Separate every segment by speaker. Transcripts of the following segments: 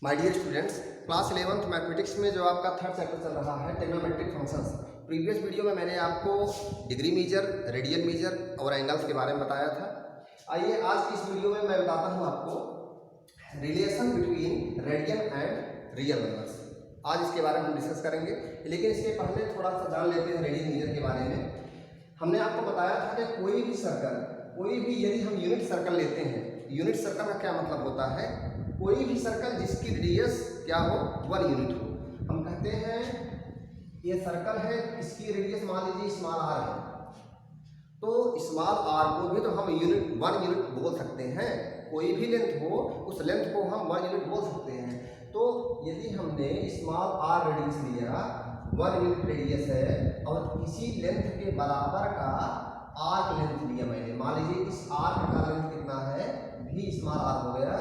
Speaker 1: My dear students, class 11th mathematics में जो आपका थर्ड चैप्टर चल रहा है ट्रिग्नोमेट्रिक फंक्शंस। प्रीवियस वीडियो में मैंने आपको डिग्री मेजर, रेडियन मेजर और एंगल्स के बारे में बताया था। आइए आज की इस वीडियो में मैं बताता हूँ आपको relation between radian and real numbers. आज इसके बारे में हम डिस्कस करेंगे, लेकिन इसके पहले थोड़ा सा जान लेते हैं रेडियन मेजर के बारे में। हमने आपको बताया था कि कोई भी सर्कल, कोई भी यदि हम यूनिट सर्कल लेते हैं, यूनिट सर्कल का क्या मतलब होता है, कोई भी सर्कल जिसकी रेडियस क्या हो, 1 यूनिट हो। हम कहते हैं ये सर्कल है, इसकी रेडियस मान लीजिए स्मॉल आर है, तो स्मॉल आर को भी तो हम 1 यूनिट बोल सकते हैं। कोई भी लेंथ हो, उस लेंथ को हम 1 यूनिट बोल सकते हैं। तो यदि हमने स्मॉल आर रेडियस लिया, 1 यूनिट रेडियस है, और इसी लेंथ के बराबर का आर्क लेंथ लिया मैंने, मान लीजिए इस आर्क का लेंथ कितना है, भी स्मॉल आर हो गया,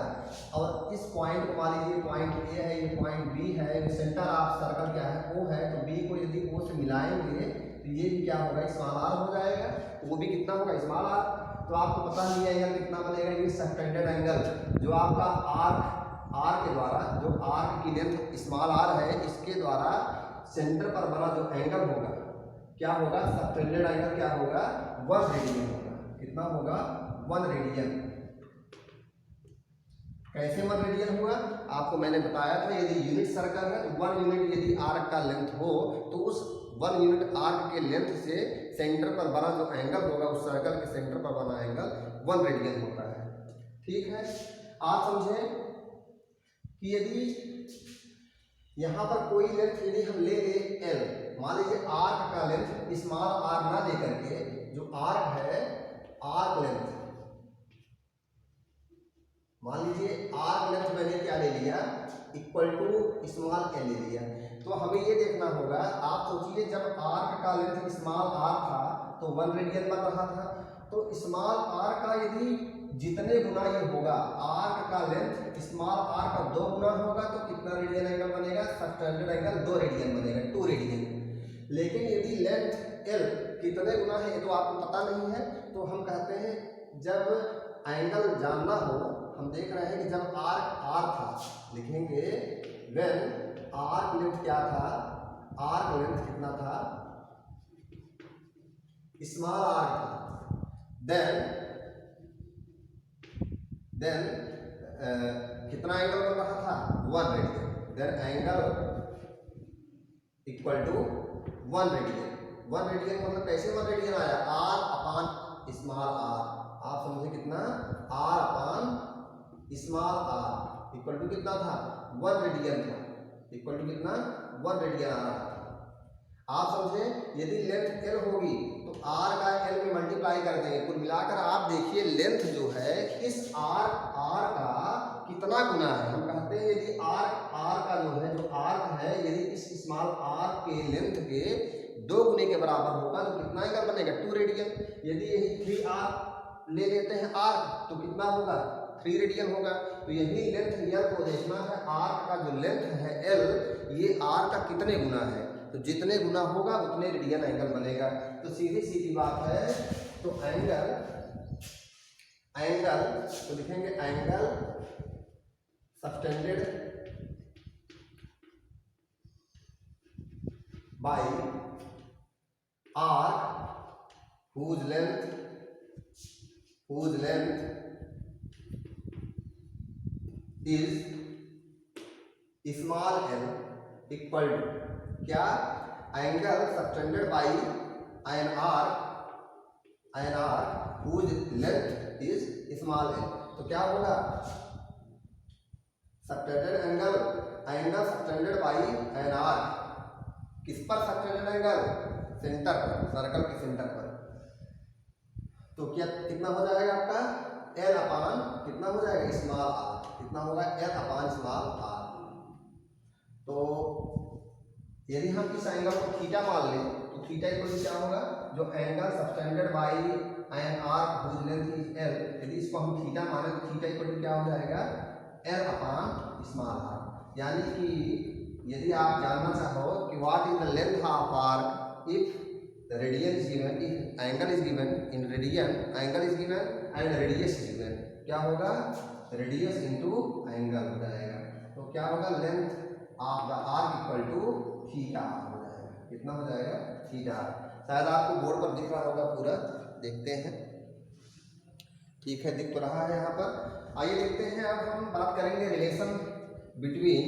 Speaker 1: और इस पॉइंट को मान लीजिए पॉइंट ए है, ये पॉइंट बी है, ये सेंटर ऑफ सर्कल क्या है, ओ है, तो बी को यदि ओ से मिलाएंगे तो ये भी क्या होगा, स्मॉल आर हो जाएगा, वो भी कितना होगा, स्मॉल आर। तो आपको पता नहीं है एंगल कितना बनेगा, ये सबटेंडेड एंगल जो आपका आर्क के द्वारा, जो आर्क की लेंथ स्मॉल आर है, इसके द्वारा सेंटर पर बना जो एंगल होगा क्या होगा, सबटेंडेड एंगल क्या होगा, 1 रेडियन होगा। कितना होगा, 1 रेडियन। कैसे 1 रेडियन हुआ, आपको मैंने बताया था यदि यूनिट सर्कल है तो 1 यूनिट यदि आर्क का लेंथ हो, तो उस 1 यूनिट आर्क के लेंथ से सेंटर पर बना जो एंगल होगा, उस सर्कल के सेंटर पर बना एंगल 1 रेडियन होता है। ठीक है, आप समझें कि यदि यहाँ पर कोई लेंथ यदि हम ले एल, मान लीजिए आर्क का लेंथ स्मॉल आर ना लेकर के जो आर्क है, आर्क लेंथ मान लीजिए आर्क लेंथ मैंने क्या ले लिया, इक्वल टू स्मॉल एल ले लिया। तो हमें ये देखना होगा, आप सोचिए जब आर्क का लेंथ स्मॉल आर था तो 1 रेडियन बन रहा था, तो स्मॉल आर का यदि जितने गुना ये होगा, आर्क का लेंथ स्मॉल आर का 2 गुना होगा, तो कितना रेडियन एंगल बनेगा, सबटेंडेड एंगल 2 रेडियन बनेगा, 2 रेडियन। लेकिन यदि लेंथ एल कितने गुना है ये तो आपको पता नहीं है, तो हम कहते हैं जब एंगल जानना हो, हम देख रहे हैं कि जब आर्क आर था, लिखेंगे व्हेन आर्क लेंथ क्या था, आर्क लेंथ कितना था, स्मॉल आर्क था, देन कितना एंगल बन रहा था, 1 radian, then angle equal to 1 radian. 1 radian मतलब कैसे 1 रेडियन आया, आर अपॉन स्मॉल आर। आप समझे कितना, R upon small R equal to कितना था, 1 रेडियन था, इक्वल टू कितना, 1 रेडियन आ रहा था। आप समझे यदि लेंथ एल होगी तो आर का एल में मल्टीप्लाई कर देंगे, कुल मिलाकर आप देखिए लेंथ जो है इस आर का कितना गुना है। हम कहते हैं यदि आर का जो है, जो आर्क है, यदि इस स्मॉल आर के लेंथ के 2 गुने के बराबर होगा तो कितना एंगल बनेगा, 2 रेडियन। यदि यही 3 आर ले लेते हैं आर्क तो कितना होगा, 3 रेडियन होगा। तो यही लेंथ एल को देखना है, आर्क का जो लेंथ है एल, ये आर का कितने गुना है, तो जितने गुना होगा उतने रेडियन एंगल बनेगा। तो सीधी सीधी बात है, तो एंगल तो लिखेंगे angle subtended by arc whose length is small l equal to क्या, angle subtended by an arc whose length is small l। तो क्या होगा, subtended angle subtended by an arc, किस पर सबटेंडेड एंगल, सेंटर पर, circle के centre पर। तो क्या कितना हो जाएगा आपका, एल अपान कितना हो जाएगा, स्मॉल आर, कितना होगा, एल अपान स्मॉल आर। तो यदि हम इस एंगल को थीटा मान लें तो थीटा इक्वल क्या होगा, जो angle subtended by an arc whose length is l, यदि इसको हम थीटा माने तो थीटा इक्वल क्या हो जाएगा, एल अपान स्मॉल आर। यानी कि यदि आप जानना चाहो कि what is the length of arc, if radian is given, if angle is given in radian, angle is given and radius is given, क्या होगा, रेडियस इनटू एंगल हो जाएगा। तो तो क्या होगा, length of the arc equal to theta हो जाएगा। कितना हो जाएगा, थीटा। शायद आपको बोर्ड पर दिख रहा होगा पूरा, देखते हैं। ठीक है, दिख तो रहा है यहाँ पर। आइए देखते हैं, अब हम बात करेंगे relation between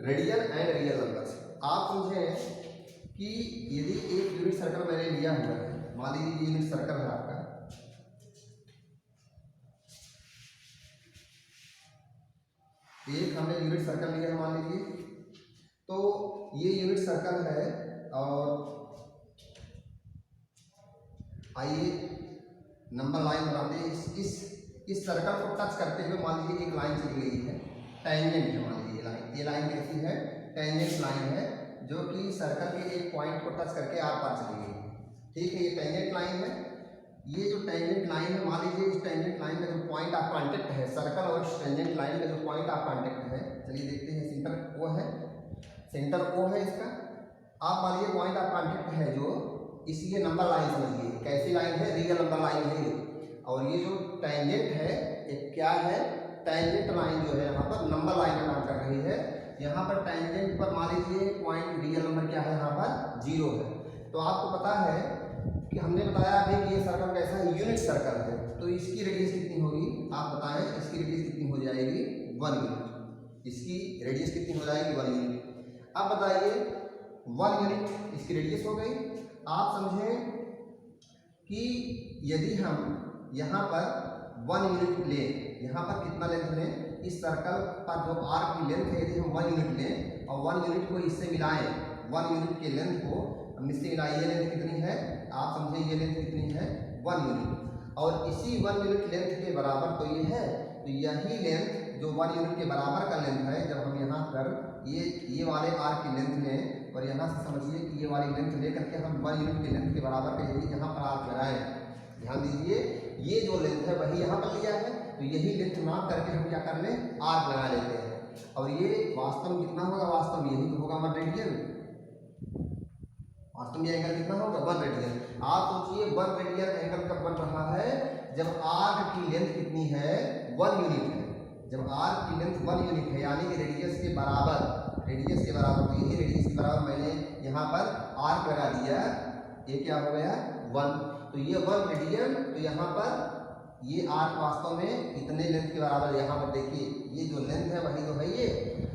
Speaker 1: radial and real numbers. आप समझें कि यदि एक यूनिट सर्कल मैंने लिया हुआ है, मान लीजिए यूनिट सर्कल है आपका, एक हमने यूनिट सर्कल लिया है मान लीजिए, तो ये यूनिट सर्कल है और आइए नंबर लाइन बनाते हैं। इस सर्कल को टच करते हुए मान लीजिए एक लाइन चली गई है, टेंजेंट है मान लीजिए ये लाइन कैसी है, टेंजेंट लाइन है, जो कि सर्कल के एक पॉइंट को टच करके आर पार चली गई है। ठीक है, ये टेंजेंट लाइन है। ये जो टेंजेंट लाइन है, मान लीजिए इस टेंजेंट लाइन का जो पॉइंट ऑफ कांटेक्ट है, सर्कल और इस टेंजेंट लाइन का जो पॉइंट ऑफ कांटेक्ट है, चलिए देखते हैं। सेंटर ओ है, सेंटर ओ है इसका। आप मान लीजिए पॉइंट ऑफ कांटेक्ट है जो ये नंबर लाइन समझिए, कैसी लाइन है, रियल नंबर लाइन है। और ये जो टेंजेंट है ये क्या है, टेंजेंट लाइन जो है यहाँ पर नंबर लाइन का काम कर रही है। यहाँ पर टेंजेंट पर मान लीजिए पॉइंट रियल नंबर क्या है, यहाँ पर 0 है। तो आपको पता है कि हमने बताया अभी कि ये सर्कल कैसा है, यूनिट सर्कल है। तो इसकी रेडियस कितनी होगी, आप बताएं, इसकी रेडियस कितनी हो जाएगी, 1 यूनिट। इसकी रेडियस कितनी हो जाएगी, 1 यूनिट। अब बताइए 1 यूनिट इसकी रेडियस हो गई। आप समझें कि यदि हम यहाँ पर 1 यूनिट लें, यहाँ पर कितना लेंथ लें, इस सर्कल पर जो आर्क की लेंथ है, यदि हम 1 यूनिट लें और 1 यूनिट को इससे मिलाएं, 1 यूनिट के लेंथ को हम इससे मिलाएं, ये लेंथ कितनी है, आप समझे ये लेंथ कितनी है, 1 यूनिट। और इसी 1 यूनिट लेंथ के बराबर तो ये है, तो यही लेंथ जो 1 यूनिट के बराबर का लेंथ है, जब हम यहाँ पर ये वाले आर्क की लेंथ लें और यहाँ से समझिए कि ये वाली लेंथ लेकर के हम 1 यूनिट के लेंथ के बराबर का यदि यहाँ पर आर्क लगाएं, ध्यान दीजिए ये जो लेंथ है वही यहाँ पर लिया है, तो यही लेंथ माप करके हम क्या कर लें, आर्क लगा लेते हैं। और ये वास्तव में कितना होगा, वास्तव में यही तो होगा 1 रेडियन। वास्तव में एंगल कितना होगा, 1 रेडियन। आप सोचिए 1 रेडियन एंगल कब बन रहा है, जब आर्क की लेंथ कितनी है, 1 यूनिट है। जब आर्क की लेंथ 1 यूनिट है, यानी कि रेडियस के बराबर, रेडियस के बराबर, तो यही रेडियस के बराबर मैंने यहाँ पर आर्क लगा दिया, ये क्या हो गया 1। तो ये 1 रेडियन, तो यहाँ पर ये आर्क वास्तव में इतने लेंथ के बराबर, यहाँ पर देखिए ये जो लेंथ है वही तो है ये।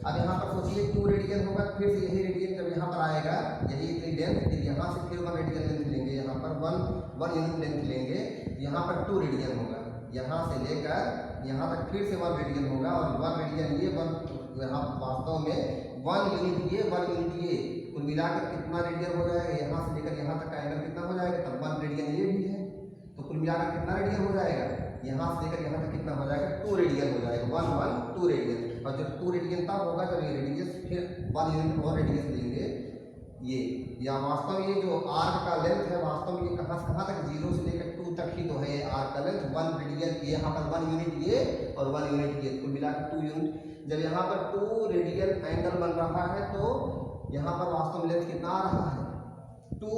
Speaker 1: अब यहाँ पर सोचिए 2 रेडियन होगा, फिर से यही रेडियन जब यहाँ पर आएगा, यही इतनी लेंथ, फिर यहाँ से फिर 1 रेडियन लेंथ लेंगे, यहाँ पर 1 यूनिट लेंथ लेंगे, यहाँ पर 2 रेडियन होगा, यहाँ से लेकर यहाँ तक फिर से 1 रेडियन होगा, और 1 रेडियन ये 1 यहाँ वास्तव में 1 यूनिट ये 1 यूनिट ये, कुल मिलाकर कितना रेडियन हो जाएगा, यहाँ से लेकर यहाँ तक का एंगल कितना हो जाएगा, तब 1 रेडियन ये भी है, तो कुल मिलाकर कितना रेडियन हो जाएगा, यहाँ से लेकर यहाँ तक कितना हो जाएगा, 2 रेडियन हो जाएगा, 1 1 2 रेडियन। और जब 2 रेडियन तब होगा जब ये रेडियस फिर 1 यूनिट और रेडियस लेंगे ये, या वास्तव में ये जो आर्क का लेंथ है, वास्तव में ये कहाँ तक, 0 से लेकर 2 तक ही तो है ये आर्क का लेंथ, 1 रेडियन, यहाँ पर 1 यूनिट ये और 1 यूनिट ये, कुल मिलाकर 2 यूनिट। जब यहाँ पर 2 रेडियन एंगल बन रहा है, तो यहाँ पर वास्तव में लेंथ कितना आ रहा है, 2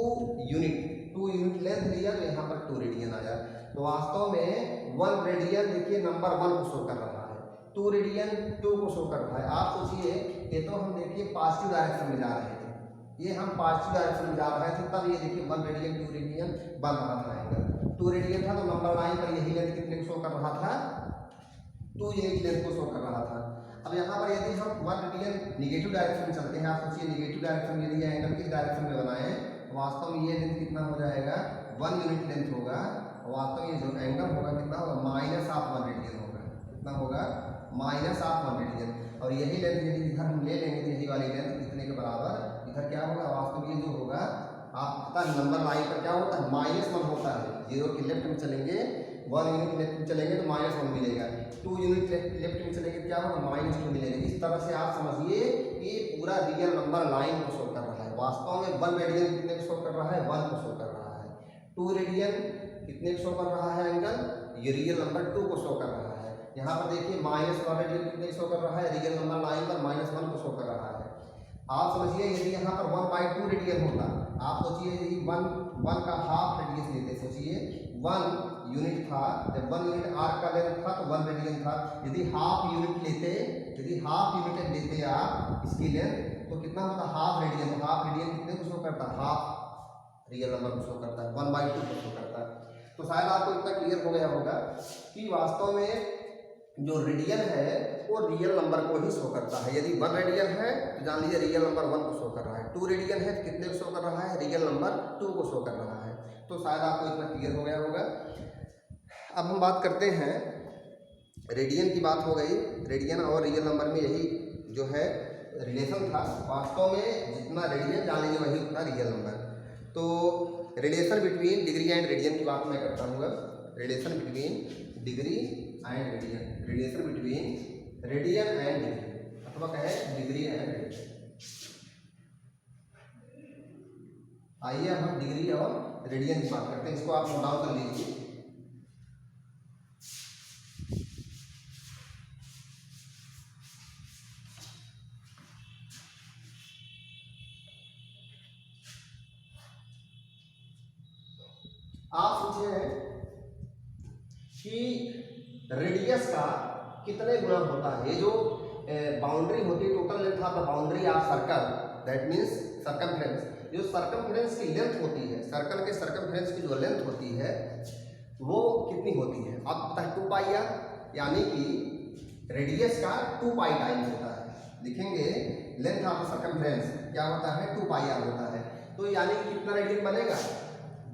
Speaker 1: यूनिट लेंथ लिया, तो यहाँ पर 2 रेडियन आया। तो वास्तव में 1 रेडियन देखिए नंबर 1 को शो कर रहा है, 2 रेडियन 2 को शो कर रहा है। आप सोचिए ये तो हम देखिए पॉजिटिव डायरेक्शन में जा रहे थे, ये हम पॉजिटिव डायरेक्शन में जा रहे थे, तब ये देखिए 1 रेडियन 2 रेडियन बन रहा था एंगल। 2 रेडियन था तो नंबर लाइन पर यही लेंथ कितने को शो कर रहा था, 2 यूनिट लेंथ को शो कर रहा था। अब यहाँ पर यदि हम 1 रेडियन निगेटिव डायरेक्शन में चलते हैं, आप सोचिए निगेटिव डायरेक्शन में यदि एंगल किस डायरेक्शन में बनाएं, तो वास्तव में ये लेंथ कितना हो जाएगा, 1 यूनिट लेंथ होगा, वास्तव में जो एंगल होगा कितना होगा, -1 रेडियन होगा, कितना होगा, -1 रेडियन। और यही लेंथ यदि इधर हम ले लेंगे, तो यही वाली लेंथ इतने के बराबर इधर क्या होगा, वास्तव में ये जो होगा, आप पता है नंबर लाइन पर क्या होता है, -1 होता है। 0 के लेफ्ट में चलेंगे, 1 यूनिट लेफ्ट में चलेंगे तो -1 मिलेगा, 2 यूनिट लेफ्ट में चलेंगे क्या होगा, -2 मिलेगा। इस तरह से आप समझिए कि पूरा रियल नंबर लाइन को शो कर रहा है। वास्तव में 1 रेडियन कितने को शो कर रहा है, 1 को शो कर रहा है। 2 रेडियन कितने को शो कर रहा है एंगल, ये रियल नंबर 2 को शो कर रहा है। यहाँ पर देखिए -1 रेडियन कितने शो कर रहा है, रियल नंबर लाइन पर -1 को शो कर रहा है। आप समझिए यदि यहाँ पर 1/2 रेडियन होता, आप सोचिए यदि 1 का हाफ रेडियस लेते, सोचिए 1 यूनिट था, जब 1 यूनिट आर्क का लेंथ था तो 1 रेडियन था, यदि हाफ यूनिट लेते यदि हाफ यूनिट लेते हैं आप इसकी लेंथ तो कितना होता है हाफ रेडियन। तो हाफ रेडियन कितने को शो करता है, हाफ रियल नंबर को शो करता है, 1/2 को शो करता है। तो शायद आपको इतना क्लियर हो गया होगा कि वास्तव में जो रेडियन है वो रियल नंबर को ही शो करता है। यदि 1 रेडियन है तो जान लीजिए रियल नंबर 1 को शो कर रहा है, 2 रेडियन है तो कितने को शो कर रहा है, रियल नंबर 2 को शो कर रहा है। तो शायद आपको इतना क्लियर हो गया होगा। अब हम बात करते हैं, रेडियन की बात हो गई, रेडियन और रियल नंबर में यही जो है रिलेशन था। वास्तव में जितना रेडियन जान लीजिए वही उतना रियल नंबर। तो relation between degree and radian की बात मैं करता हूँ। Relation between degree and radian, relation between radian and degree, अथवा कहें डिग्री एंड रेडियन। आइए अब हम डिग्री और रेडियन की बात करते हैं। इसको आप नोट डाउन कर लीजिए। आप पूछे हैं कि रेडियस का कितने गुना होता है। ये जो बाउंड्री होती है, total length of the boundary of circle, that means circumference. जो सर्कमफ्रेंस की लेंथ होती है, सर्कल के सर्कमफ्रेंस की जो लेंथ होती है वो कितनी होती है, आपको पता है 2 पाई आर, यानी कि रेडियस का 2 पाई टाइम्स होता है। लिखेंगे लेंथ ऑफ द सर्कमफ्रेंस क्या होता है, 2 पाई आर होता है। तो यानी कि कितना रेडियन बनेगा,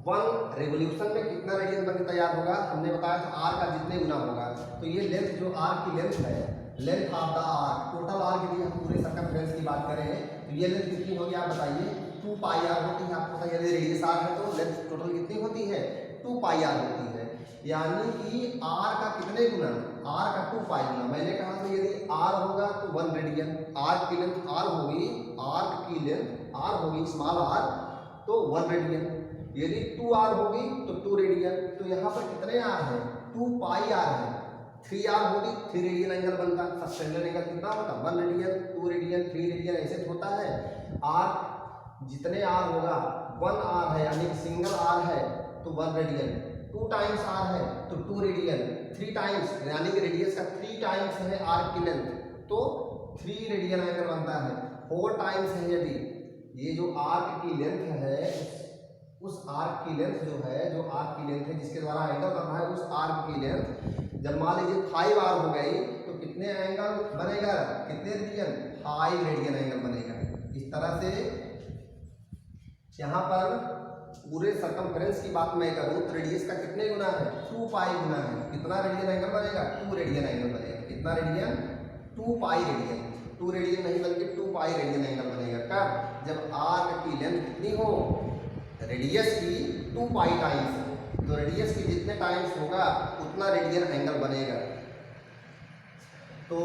Speaker 1: 1 रेवोल्यूशन में कितना रेडियन बनकर तैयार होगा, हमने बताया था आर का जितने गुना होगा। तो ये लेंथ जो आर की लेंथ है, length of the R, total R के लिए हम पूरे सर्कमफ्रेंस की बात करें तो ये लेंथ कितनी होगी आप बताइए, 2 पाई आर होती है। आपको पता है यदि रेडियस आर है तो लेंथ टोटल कितनी होती है, 2 पाई आर होती है। यानी कि आर का कितने गुना, आर का 2 पाई गुना। मैंने कहा था यदि आर होगा तो 1 रेडियन, आर की लेंथ आर होगी, आर्क की लेंथ आर होगी स्मॉल आर, तो 1 रेडियन। यदि 2 आर होगी तो 2 रेडियन। तो यहाँ पर कितने आर है, 2 पाई आर है। 3 आर होगी 3 रेडियन एंगल बनता है। सब स्टैंडर्ड एंगल कितना होता है, 1 रेडियन, 2 रेडियन, 3 रेडियन, ऐसे होता है। आर जितने आर होगा, 1 आर है यानी सिंगल आर है तो 1 रेडियन, 2 टाइम्स आर है तो 2 रेडियन, 3 टाइम्स यानी कि रेडियस का 3 टाइम्स है आर की लेंथ तो 3 रेडियन एंगल बनता है। 4 टाइम्स है यदि ये जो आर्क की लेंथ है, उस आर्क की लेंथ जो है, जो आर्क की लेंथ है जिसके द्वारा एंगल बनना है, उस आर्क की लेंथ जब मान लीजिए 5 आर हो गई तो कितने एंगल बनेगा, कितने रेडियन, 5 रेडियन एंगल बनेगा। इस तरह से यहाँ पर पूरे सर्कमफ्रेंस की बात मैं करूँ तो रेडियस का कितने गुना है, 2 पाई गुना है। कितना रेडियन एंगल बनेगा, 2 रेडियन एंगल बनेगा। कितना रेडियन, 2 पाई रेडियन, 2 रेडियन नहीं बल्कि 2 पाई रेडियन एंगल बनेगा। कब, जब आर्क की लेंथ कितनी हो, रेडियस की 2 पाई टाइम्स। तो रेडियस की जितने टाइम्स होगा उतना रेडियन एंगल बनेगा। तो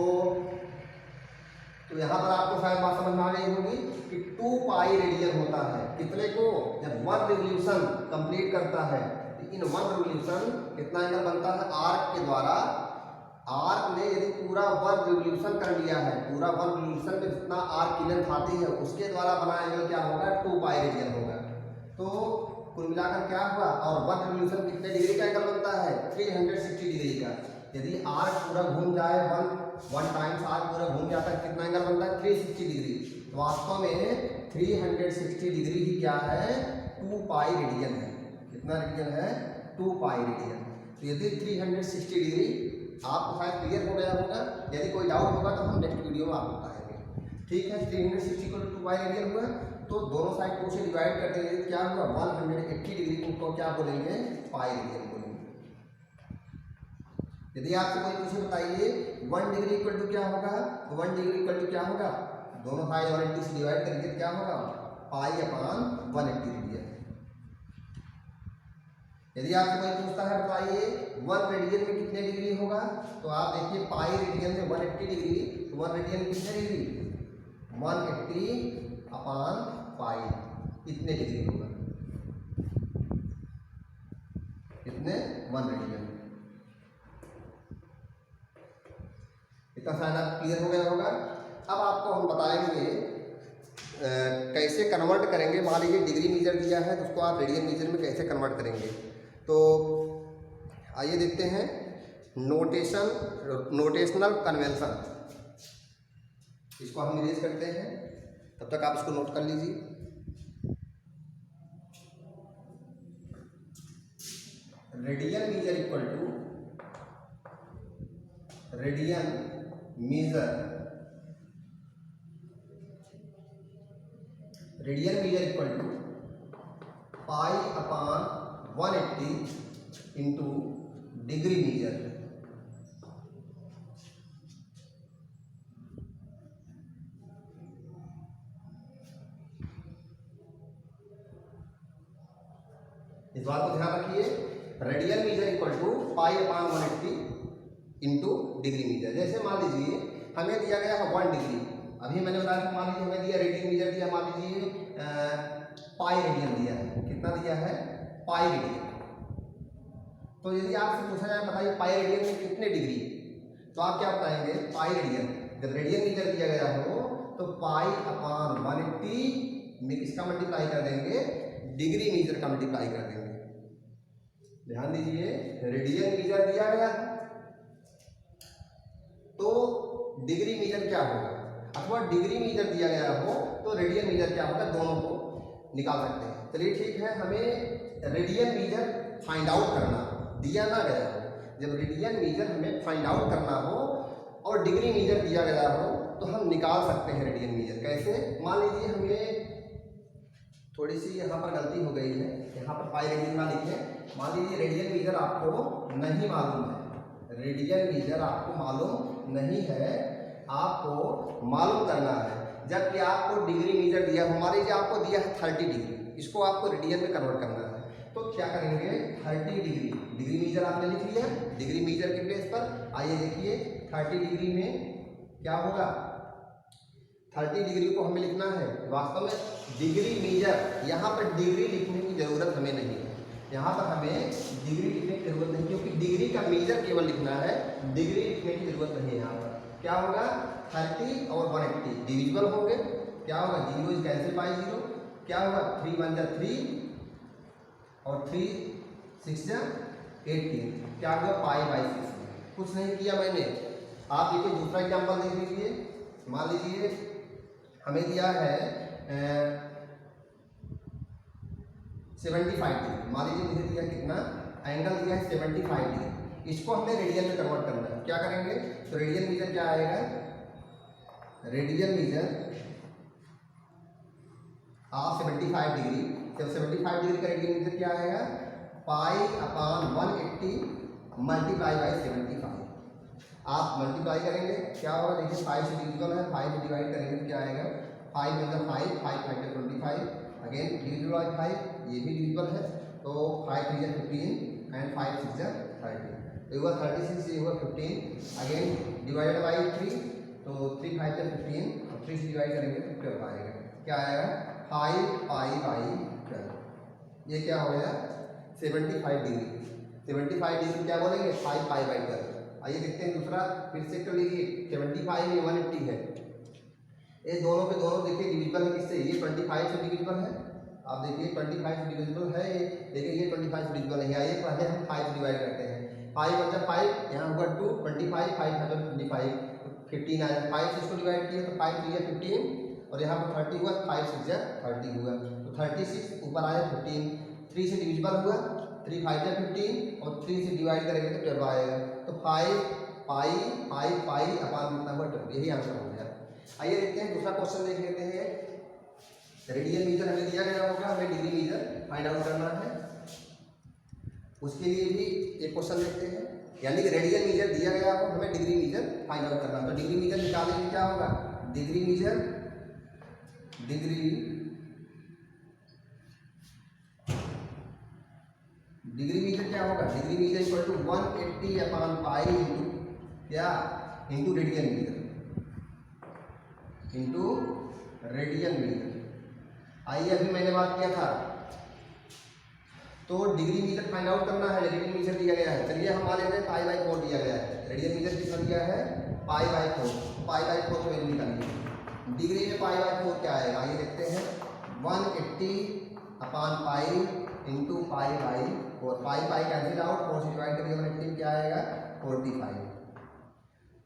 Speaker 1: यहाँ पर आपको शायद बात समझ में आ गई होगी कि 2 पाई रेडियन होता है। कितने को, जब 1 रिवोल्यूशन कंप्लीट करता है तो इन 1 रिवोल्यूशन कितना एंगल बनता है, आर्क के द्वारा। आर्क ने यदि पूरा 1 रिवोल्यूशन कर लिया है, पूरा 1 रिवोल्यूशन में जितना आर्क की लेंथ आती है उसके द्वारा बना एंगल क्या होगा, 2 पाई रेडियन होगा। तो कुल मिलाकर क्या हुआ, और 1 रिवोल्यूशन कितने डिग्री का एंगल बनता है, 360 डिग्री का। यदि आर्क पूरा घूम जाए, 1 टाइम्स आर्क पूरा घूम जाता है, कितना एंगल बनता है, 360 डिग्री। तो वास्तव में 360 डिग्री ही क्या है, 2 पाई रेडियन है। कितना रेडियन है, 2 पाई रेडियन। तो यदि 360 डिग्री आपको शायद क्लियर हो गया होगा। यदि कोई डाउट होगा तो हम नेक्स्ट वीडियो में आपको बताएंगे। ठीक है, 360 को 2 पाई रेडियन हुआ तो दोनों साइड को से डिवाइड कर देंगे, क्या हुआ, 180 डिग्री को क्या बोलेंगे, पाई रेडियन बोलेंगे। यदि आपसे कोई पूछे बताइए 1 डिग्री इक्वल टू क्या होगा, तो 1 डिग्री इक्वल टू क्या होगा, दोनों साइड 180 से डिवाइड करके क्या होगा, पाई अपॉन 180 रेडियन। यदि आपसे कोई पूछता है बताइए 1 रेडियन में कितने डिग्री होगा, तो आप देखिए पाई रेडियन में 180 डिग्री, तो 1 रेडियन कितने डिग्री, 180 अपॉन पाई, इतने डिग्री होगा, कितने, 1 रेडियन। इतना शायद आप क्लियर हो गया होगा। अब आपको हम बताएंगे कैसे कन्वर्ट करेंगे। मान लीजिए डिग्री मीजर दिया है तो उसको आप रेडियन मीजर में कैसे कन्वर्ट करेंगे। तो आइए देखते हैं नोटेशनल कन्वेंशन। इसको हम इरेज करते हैं, तब तक आप इसको नोट कर लीजिए। Radian measure equal to radian measure equal to pi upon 180 into degree measure. इस बात को ध्यान रखिए, radian measure equal to pi upon 180 into degree measure. जैसे मान लीजिए हमें दिया गया है 1 डिग्री, अभी मैंने बताया मान लीजिए हमें दिया रेडियन मीजर दिया, मान लीजिए पाई रेडियन दिया है। कितना दिया है? Pi radian. तो यदि आपसे पूछा जाए बताइए पाई रेडियन में कितने डिग्री, तो आप क्या बताएंगे? Pi radian. जब रेडियन मीजर दिया गया हो तो पाई अपान 180 में किसका मल्टीप्लाई कर देंगे? डिग्री मीजर का मल्टीप्लाई कर देंगे। ध्यान दीजिए, रेडियन मीजर दिया गया है तो डिग्री मीजर क्या होगा, अथवा डिग्री मीजर दिया गया हो तो रेडियन मीजर क्या होगा, दोनों को निकाल सकते हैं। चलिए ठीक है, हमें रेडियन मीजर फाइंड आउट करना दिया ना गया हो। जब रेडियन मीजर हमें फाइंड आउट करना हो और डिग्री मीजर दिया गया हो तो हम निकाल सकते हैं रेडियन मीजर। कैसे? मान लीजिए हमें थोड़ी सी यहाँ पर गलती हो गई है, यहाँ पर पाई रेडियन ना लिखे। मान लीजिए रेडियन मीजर आपको नहीं मालूम है, रेडियन मीजर आपको मालूम नहीं है, आपको मालूम करना है। जबकि आपको डिग्री मीजर दिया, मान लीजिए आपको दिया है 30 डिग्री, इसको आपको रेडियन में कन्वर्ट करना है। तो क्या करेंगे? 30 डिग्री, डिग्री मीजर आपने लिख लिया, डिग्री मीजर के प्लेस पर आइए देखिए 30 डिग्री में क्या होगा, 30 डिग्री को हमें लिखना है। वास्तव में डिग्री मीजर, यहाँ पर डिग्री लिखने की जरूरत हमें नहीं है, यहाँ पर हमें डिग्री लिखने की जरूरत नहीं, क्योंकि डिग्री का मीजर केवल लिखना है, डिग्री लिखने की जरूरत नहीं है। यहाँ पर क्या होगा? 30 और 180 डिविजिबल होंगे, क्या होगा? 0 इज कैंसिल बाई 0, क्या होगा? 3 1 जा 3 और 3 6 जा 18, क्या होगा? Pi by 6। कुछ नहीं किया मैंने, आप देखिए दूसरा एग्जाम्पल देख लीजिए। मान लीजिए हमें दिया है 75 डिग्री, मान लीजिए मुझे दिया कितना एंगल दिया है 75 डिग्री, इसको हमने रेडियन में कन्वर्ट करना है। क्या करेंगे? तो रेडियन मीजर क्या आएगा? रेडियन मीजर ऑफ 75 डिग्री, जब 75 डिग्री का रेडियन मीजर क्या आएगा? पाई अपान 180 मल्टीप्लाई बाई 75। आप मल्टीप्लाई करेंगे क्या होगा? देखिए 5 से डिविजिबल है, 5 में डिवाइड करेंगे तो क्या आएगा? 5 में 5, 5 5 25, अगेन डिविजिबल बाई 5, ये भी डिविजिबल है, तो 5 3 जा 15 एंड 5 6 जा 30, तो हुआ 36, ये हुआ 15, अगेन डिवाइडेड बाई 3, तो 3 5 जा 15 और 3 से डिवाइड करेंगे तो 12 आएगा। क्या आएगा? 5 पाई बाई 12। ये क्या हो गया? 75 डिग्री। 75 डिग्री क्या बोलेंगे? 5 पाई बाई 12। आइए देखते हैं दूसरा, फिर से कर लीजिए। 75 में 180 है, ये दोनों के दोनों देखिए डिविजिबल है किससे? ये 25 से डिविजिबल है, आप देखिए 25 से डिविजिबल है, ये देखिए ये 25 से डिविजिबल है। आइए पहले हम 5 से डिवाइड करते हैं। 5 1 जा 5, यहाँ हुआ 2, 25, 5 5 25, 15 आया। 5 से इसको डिवाइड किया तो 5 3 जा 15 और यहाँ पर 30 हुआ, 5 6 जा 30 हुआ, तो 36 ऊपर आया 15, 3 से डिविजिबल हुआ, 3 5 जा 15 और 3 से डिवाइड करेंगे तो 12 आएगा, तो 5 पाई पाई पाई अपान कितना हुआ 12, यही आंसर हो गया। आइए देखते हैं दूसरा क्वेश्चन देख लेते हैं। रेडियन मीजर हमें दिया गया होगा, हमें डिग्री मीजर फाइंड आउट करना है, उसके लिए भी एक क्वेश्चन देखते हैं। यानी कि रेडियन मीजर दिया गया हो, हमें डिग्री मीजर फाइंड आउट करना है। तो डिग्री मीजर निकालने में क्या होगा? डिग्री मीजर क्या होगा? Degree measure equal to 180 upon pi into क्या? Into radian measure, into radian measure. आइए अभी मैंने बात किया था, तो डिग्री मीजर फाइंड आउट करना है, रेडियन मीजर दिया गया है। चलिए हम मान लेते हैं पाई बाई 4 दिया गया है, रेडियन मीजर कितना दिया है? पाई बाई 4, पाई बाई 4 वैल्यू निकालिए। डिग्री में पाई बाई 4 क्या आएगा? आइए देखते हैं, 180 upon pi into pi by 4, pi pi cancel out, 4 से डिवाइड करिए 180 क्या आएगा? 45,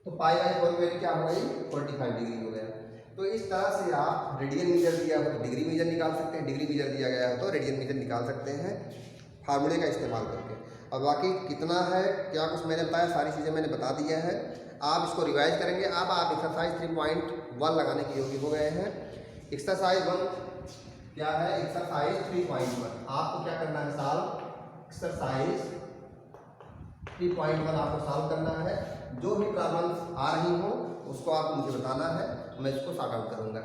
Speaker 1: तो पाई बाई 4 की वैल्यू क्या हो गई? 45 डिग्री हो गया। इस तरह से आप रेडियन मीटर दिया हो तो डिग्री मीटर निकाल सकते हैं, डिग्री मीटर दिया गया हो तो रेडियन मीटर निकाल सकते हैं फार्मूले का इस्तेमाल करके। और बाकी कितना है क्या कुछ मैंने बताया, सारी चीज़ें मैंने बता दिया है। आप इसको रिवाइज करेंगे। अब आप एक्सरसाइज 3.1 लगाने के योग्य हो गए हैं। एक्सरसाइज 1 क्या है? एक्सरसाइज 3.1 आपको क्या करना है? सॉल्व एक्सरसाइज 3.1 आपको सॉल्व करना है। जो भी प्रॉब्लम्स आ रही हो उसको आप मुझे बताना है, मैं इसको सॉर्ट आउट करूँगा।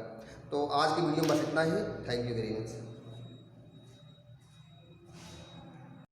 Speaker 1: तो आज की वीडियो में बस इतना ही। Thank you very much.